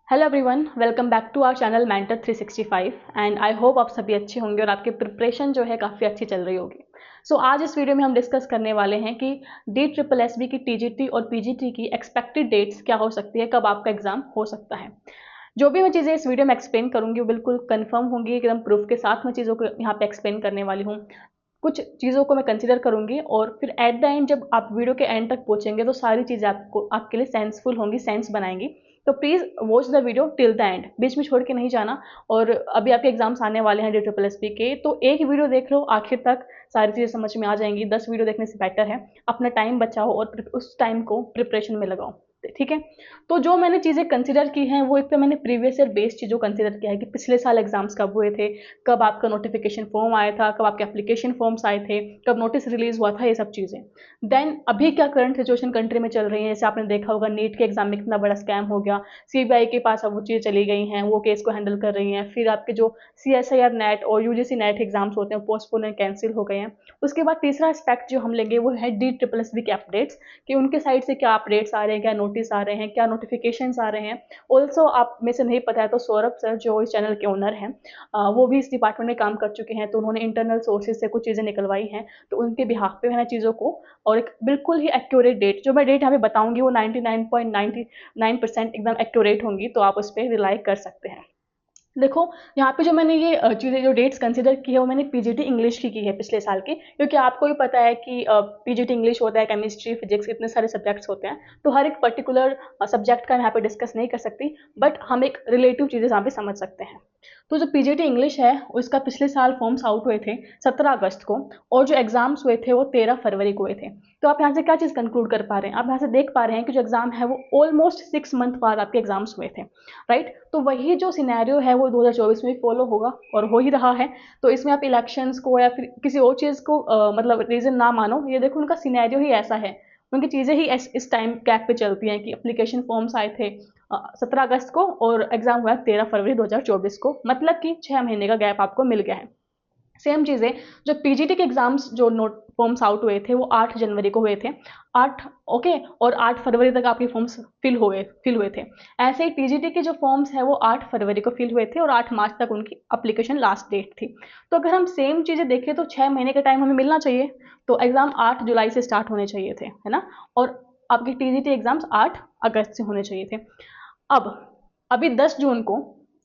Hello everyone, welcome back to our channel mentor 365 and I hope आप सभी अच्छे होंगे और आपकी प्रिपरेशन जो है काफ़ी अच्छी चल रही होगी। आज इस वीडियो में हम डिस्कस करने वाले हैं कि DSSB की TGT और PGT की एक्सपेक्टेड डेट्स क्या हो सकती है, कब आपका एग्जाम हो सकता है। जो भी मैं चीज़ें इस वीडियो में एक्सप्लेन करूंगी वो बिल्कुल कंफर्म होंगी, एकदम प्रूफ के साथ मैं चीज़ों को यहाँ पे एक्सप्लेन करने वाली हूँ। कुछ चीज़ों को मैं कंसिडर करूंगी और फिर एट द एंड जब आप वीडियो के एंड तक पहुंचेंगे तो सारी चीज़ें आपको आपके लिए सेंसफुल होंगी, सेंस बनाएंगी। तो please watch the video till the end, बीच में छोड़ के नहीं जाना। और अभी आपके एग्जाम्स आने वाले हैं DSSB के, तो एक वीडियो देख लो आखिर तक, सारी चीज़ें समझ में आ जाएंगी। 10 वीडियो देखने से बेटर है अपना टाइम बचाओ और उस टाइम को प्रिपरेशन में लगाओ। ठीक है, तो जो मैंने चीज़ें कंसिडर की हैं वो एक तो मैंने प्रीवियस ईयर बेस्ड चीज़ों कंसिडर किया है कि पिछले साल एग्जाम्स कब हुए थे, कब आपका नोटिफिकेशन फॉर्म आया था, कब आपके एप्लीकेशन फॉर्म्स आए थे, कब नोटिस रिलीज हुआ था, ये सब चीज़ें। देन अभी क्या करंट सिचुएशन कंट्री में चल रही है, जैसे आपने देखा होगा नीट के एग्जाम में कितना बड़ा स्कैम हो गया, CBI के पास अब वो चीज़ें चली गई हैं, वो केस को हैंडल कर रही हैं। फिर आपके जो CSIR नेट और UGC नेट एग्जाम्स होते हैं पोस्टपोन एंड कैंसिल हो गए हैं। उसके बाद तीसरा एस्पेक्ट जो हम लेंगे वो है DSSB के अपडेट्स, कि उनके साइड से क्या अपडेट्स आ रहे हैं, क्या नोटिस आ रहे हैं, क्या नोटिफिकेशंस आ रहे हैं। ऑल्सो आप में से नहीं पता है तो सौरभ सर जो इस चैनल के ओनर हैं, वो भी इस डिपार्टमेंट में काम कर चुके हैं, तो उन्होंने इंटरनल सोर्सेज से कुछ चीज़ें निकलवाई हैं। तो उनके बिहाफ पे मैंने चीज़ों को और एक बिल्कुल ही एक्यूरेट डेट, जो मैं डेट यहाँ पे बताऊंगी वो 99.99% एकदम एक्यूरेट होंगी, तो आप उस पर रिलाई कर सकते हैं। देखो, यहाँ पे जो मैंने ये चीज़ें जो डेट्स कंसिडर की है वो मैंने PGT इंग्लिश की है पिछले साल की, क्योंकि आपको भी पता है कि PGT इंग्लिश होता है, केमिस्ट्री फिजिक्स इतने सारे सब्जेक्ट्स होते हैं, तो हर एक पर्टिकुलर सब्जेक्ट का यहाँ पे डिस्कस नहीं कर सकती, बट हम एक रिलेटिव चीज़ें यहाँ पे समझ सकते हैं। तो जो PGT इंग्लिश है उसका पिछले साल फॉर्म्स आउट हुए थे 17 अगस्त को, और जो एग्जाम्स हुए थे वो 13 फरवरी को हुए थे। तो आप यहाँ से क्या चीज़ कंक्लूड कर पा रहे हैं, आप यहाँ से देख पा रहे हैं कि जो एग्जाम है वो ऑलमोस्ट 6 मंथ बाद आपके एग्जाम्स हुए थे, राइट। तो वही जो सिनेरियो है वो 2024 में भी फॉलो होगा और हो ही रहा है। तो इसमें आप इलेक्शंस को या फिर किसी और चीज़ को मतलब रीज़न ना मानो, ये देखो उनका सिनेरियो ही ऐसा है, उनकी चीज़ें ही इस टाइम गैप पे चलती हैं कि एप्लीकेशन फॉर्म्स आए थे 17 अगस्त को और एग्जाम हुआ 13 फरवरी 2024 को, मतलब कि 6 महीने का गैप आपको मिल गया है। सेम चीज़ें जो PGT के एग्जाम्स जो नोट फॉर्म्स आउट हुए थे वो 8 जनवरी को हुए थे, 8 ओके, और 8 फरवरी तक आपके फॉर्म्स फिल हुए थे। ऐसे ही TGT के जो फॉर्म्स है वो 8 फरवरी को फिल हुए थे और 8 मार्च तक उनकी अप्लीकेशन लास्ट डेट थी। तो अगर हम सेम चीज़ें देखें तो 6 महीने का टाइम हमें मिलना चाहिए, तो एग्ज़ाम 8 जुलाई से स्टार्ट होने चाहिए थे, है ना, और आपके TGT एग्जाम्स 8 अगस्त से होने चाहिए थे। अब अभी 10 जून को,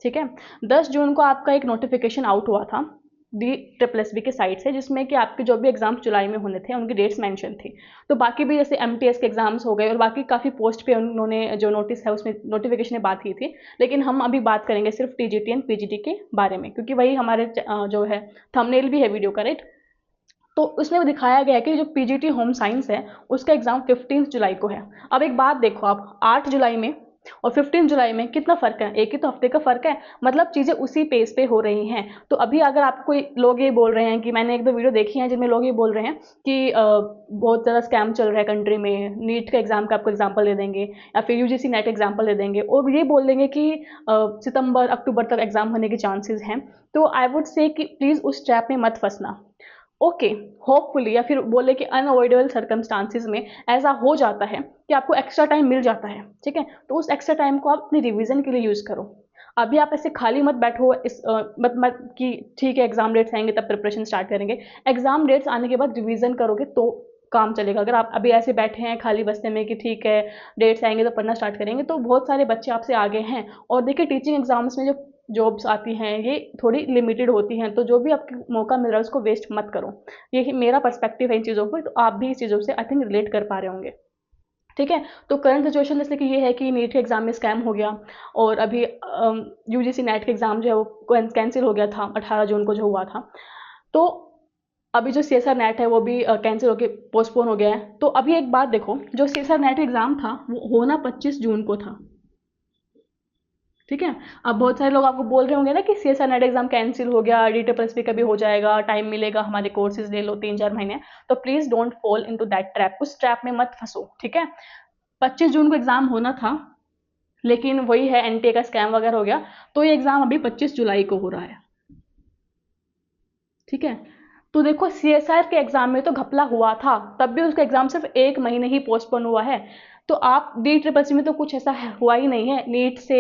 ठीक है, 10 जून को आपका एक नोटिफिकेशन आउट हुआ था DSSB के साइड से, जिसमें कि आपके जो भी एग्जाम्स जुलाई में होने थे उनकी डेट्स मेंशन थी। तो बाकी भी जैसे MTS के एग्जाम्स हो गए और बाकी काफ़ी पोस्ट पे उन्होंने जो नोटिस है उसमें नोटिफिकेशन में बात की थी, लेकिन हम अभी बात करेंगे सिर्फ TGT एंड PGT के बारे में, क्योंकि वही हमारे जो है थंबनेल भी है वीडियो का, राइट। तो उसमें दिखाया गया है कि जो PGT होम साइंस है उसका एग्जाम 15 जुलाई को है। अब एक बात देखो आप, 8 जुलाई में और 15 जुलाई में कितना फर्क है, एक ही तो हफ्ते का फर्क है, मतलब चीज़ें उसी पेस पे हो रही हैं। तो अभी अगर आपको कोई लोग ये बोल रहे हैं कि मैंने एक दो वीडियो देखी हैं जिनमें लोग ये बोल रहे हैं कि बहुत ज़्यादा स्कैम चल रहा है कंट्री में, नीट का एग्जाम का आपको एग्जाम्पल दे देंगे या फिर UGC नेट एग्जाम्पल दे देंगे और ये बोल देंगे कि सितंबर अक्टूबर तक एग्जाम होने के चांसेस हैं, तो आई वुड से कि प्लीज़ उस ट्रैप में मत फंसना। ओके, होपफुली या फिर बोले कि अनअवॉइडेबल सर्कमस्टांसिस में ऐसा हो जाता है कि आपको एक्स्ट्रा टाइम मिल जाता है, ठीक है, तो उस एक्स्ट्रा टाइम को आप अपनी रिवीजन के लिए यूज़ करो। अभी आप ऐसे खाली मत बैठो मत कि ठीक है एग्जाम डेट्स आएंगे तब प्रिपरेशन स्टार्ट करेंगे। एग्जाम डेट्स आने के बाद रिवीजन करोगे तो काम चलेगा। अगर आप अभी ऐसे बैठे हैं खाली बस्ते में कि ठीक है डेट्स आएंगे तो पढ़ना स्टार्ट करेंगे, तो बहुत सारे बच्चे आपसे आगे हैं। और देखिए टीचिंग एग्जाम्स में जो जॉब्स आती हैं ये थोड़ी लिमिटेड होती हैं, तो जो भी आपको मौका मिल रहा है उसको वेस्ट मत करो। ये मेरा पर्सपेक्टिव है इन चीज़ों पर, तो आप भी इस चीज़ों से आई थिंक रिलेट कर पा रहे होंगे, ठीक है। तो करंट सिचुएशन जैसे कि ये है कि नीट के एग्जाम में स्कैम हो गया और अभी UGC नेट के एग्जाम जो है वो कैंसिल हो गया था 18 जून को जो हुआ था। तो अभी जो CSR नेट है वो भी कैंसिल होकर पोस्टपोन हो गया है। तो अभी एक बात देखो, जो CSR नेट एग्जाम था वो होना 25 जून को था, ठीक है। अब बहुत सारे लोग आपको बोल रहे होंगे ना कि CSR नेट एग्जाम कैंसिल हो गया, DSSB का भी हो जाएगा, टाइम मिलेगा, हमारे कोर्सेज ले लो 3-4 महीने। तो please don't fall into that trap, उस ट्रैप में मत फंसो, ठीक है। 25 जून को एग्जाम होना था, लेकिन वही है NTA का स्कैम वगैरह हो गया, तो ये एग्जाम अभी 25 जुलाई को हो रहा है, ठीक है। तो देखो CSR के एग्जाम में तो घपला हुआ था, तब भी उसका एग्जाम सिर्फ 1 महीने ही पोस्टपोन हुआ है। तो आप DSSB में तो कुछ ऐसा हुआ ही नहीं है, नीट से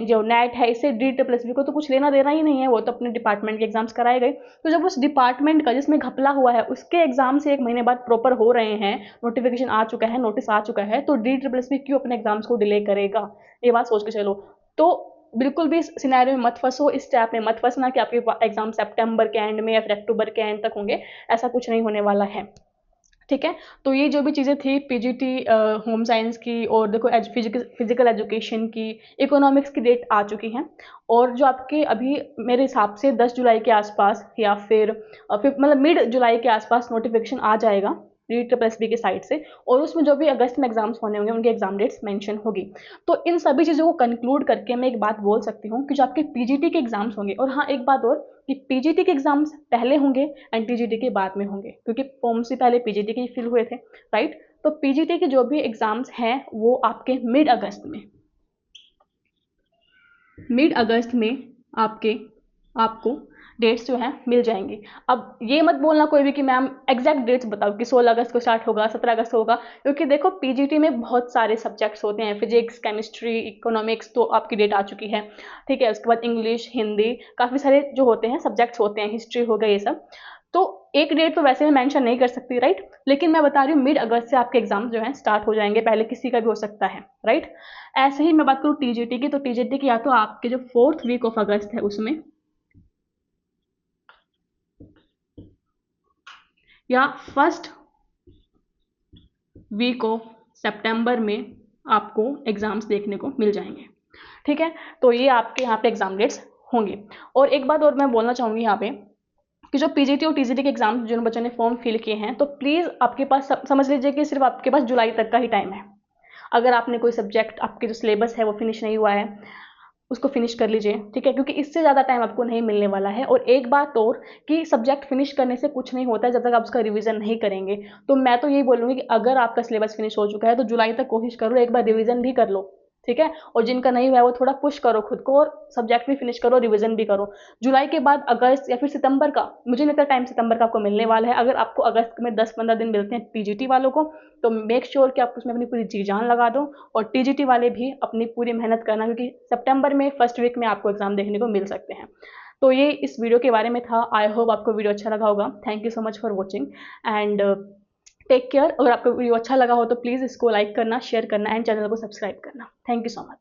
जो नेट है इससे DSSB को तो कुछ लेना देना ही नहीं है, वो तो अपने डिपार्टमेंट के एग्जाम्स कराए गए। तो जब उस डिपार्टमेंट का जिसमें घपला हुआ है उसके एग्जाम से 1 महीने बाद प्रॉपर हो रहे हैं, नोटिफिकेशन आ चुका है, नोटिस आ चुका है, तो DSSB क्यों अपने एग्जाम्स को डिले करेगा? ये बात सोच के चलो। तो बिल्कुल भी इस सिनेरियो में मत फंसो, इस स्टेप में मत फंसना कि आपके एग्जाम सितंबर के एंड में या फिर अक्टूबर के एंड तक होंगे, ऐसा कुछ नहीं होने वाला है। ठीक है, तो ये जो भी चीज़ें थी पीजीटी होम साइंस की, और देखो फिजिकल एजुकेशन की, इकोनॉमिक्स की डेट आ चुकी हैं, और जो आपके अभी मेरे हिसाब से 10 जुलाई के आसपास या फिर मतलब मिड जुलाई के आसपास नोटिफिकेशन आ जाएगा DSSB की साइड से, और उसमें जो भी अगस्त में एग्जाम्स होने होंगे उनकी एग्जाम डेट्स मेंशन होगी। तो इन सभी चीज़ों को कंक्लूड करके मैं एक बात बोल सकती हूँ कि जो आपके पीजीटी के एग्जाम्स होंगे, और हाँ एक बात और कि पीजीटी के एग्जाम्स पहले होंगे एंड टीजीटी के बाद में होंगे, क्योंकि फॉर्म से पहले पीजीटी के फिल हुए थे, राइट। तो पीजीटी के जो भी एग्जाम्स हैं वो आपके मिड अगस्त में आपको डेट्स जो हैं मिल जाएंगी। अब ये मत बोलना कोई भी कि मैम एग्जैक्ट डेट्स बताओ कि 16 अगस्त को स्टार्ट होगा, 17 अगस्त होगा, क्योंकि देखो पीजीटी में बहुत सारे सब्जेक्ट्स होते हैं, फिजिक्स, केमिस्ट्री, इकोनॉमिक्स, तो आपकी डेट आ चुकी है। ठीक है, उसके बाद इंग्लिश, हिंदी, काफ़ी सारे जो होते हैं सब्जेक्ट्स होते हैं, हिस्ट्री हो गया, ये सब। तो एक डेट तो वैसे मैं मेंशन नहीं कर सकती, राइट, लेकिन मैं बता रही हूँ मिड अगस्त से आपके एग्जाम जो है स्टार्ट हो जाएंगे, पहले किसी का भी हो सकता है, राइट। ऐसे ही मैं बात करूँ टीजीटी की, तो टीजीटी की या तो आपके जो 4th वीक ऑफ अगस्त है उसमें, या 1st वीक ऑफ सितंबर में आपको एग्जाम्स देखने को मिल जाएंगे। ठीक है, तो ये आपके यहाँ पे एग्जाम डेट्स होंगे। और एक बात और मैं बोलना चाहूँगी यहाँ पे कि जो पीजीटी और टीजीटी के एग्जाम जिन बच्चों ने फॉर्म फिल किए हैं, तो प्लीज़ आपके पास समझ लीजिए कि सिर्फ आपके पास जुलाई तक का ही टाइम है। अगर आपने कोई सब्जेक्ट, आपके जो सिलेबस है वो फिनिश नहीं हुआ है, उसको फिनिश कर लीजिए, ठीक है, क्योंकि इससे ज़्यादा टाइम आपको नहीं मिलने वाला है। और एक बात और कि सब्जेक्ट फिनिश करने से कुछ नहीं होता है जब तक आप उसका रिवीजन नहीं करेंगे। तो मैं तो यही बोलूँगी कि अगर आपका सिलेबस फिनिश हो चुका है तो जुलाई तक कोशिश करो, एक बार रिवीजन भी कर लो, ठीक है। और जिनका नहीं हुआ है वो थोड़ा पुश करो खुद को, और सब्जेक्ट भी फिनिश करो, रिवीजन भी करो। जुलाई के बाद अगस्त या फिर सितंबर का, मुझे नहीं लगता टाइम सितंबर का आपको मिलने वाला है। अगर आपको अगस्त में 10-15 दिन मिलते हैं पीजीटी वालों को, तो मेक श्योर कि आप उसमें अपनी पूरी जी जान लगा दो, और टीजीटी वाले भी अपनी पूरी मेहनत करना, क्योंकि सितंबर में 1st वीक में आपको एग्जाम देखने को मिल सकते हैं। तो ये इस वीडियो के बारे में था। आई होप आपको वीडियो अच्छा लगा होगा। Thank you so much for watching and take care. अगर आपको वीडियो अच्छा लगा हो तो प्लीज़ इसको लाइक करना, शेयर करना एंड चैनल को सब्सक्राइब करना। Thank you so much.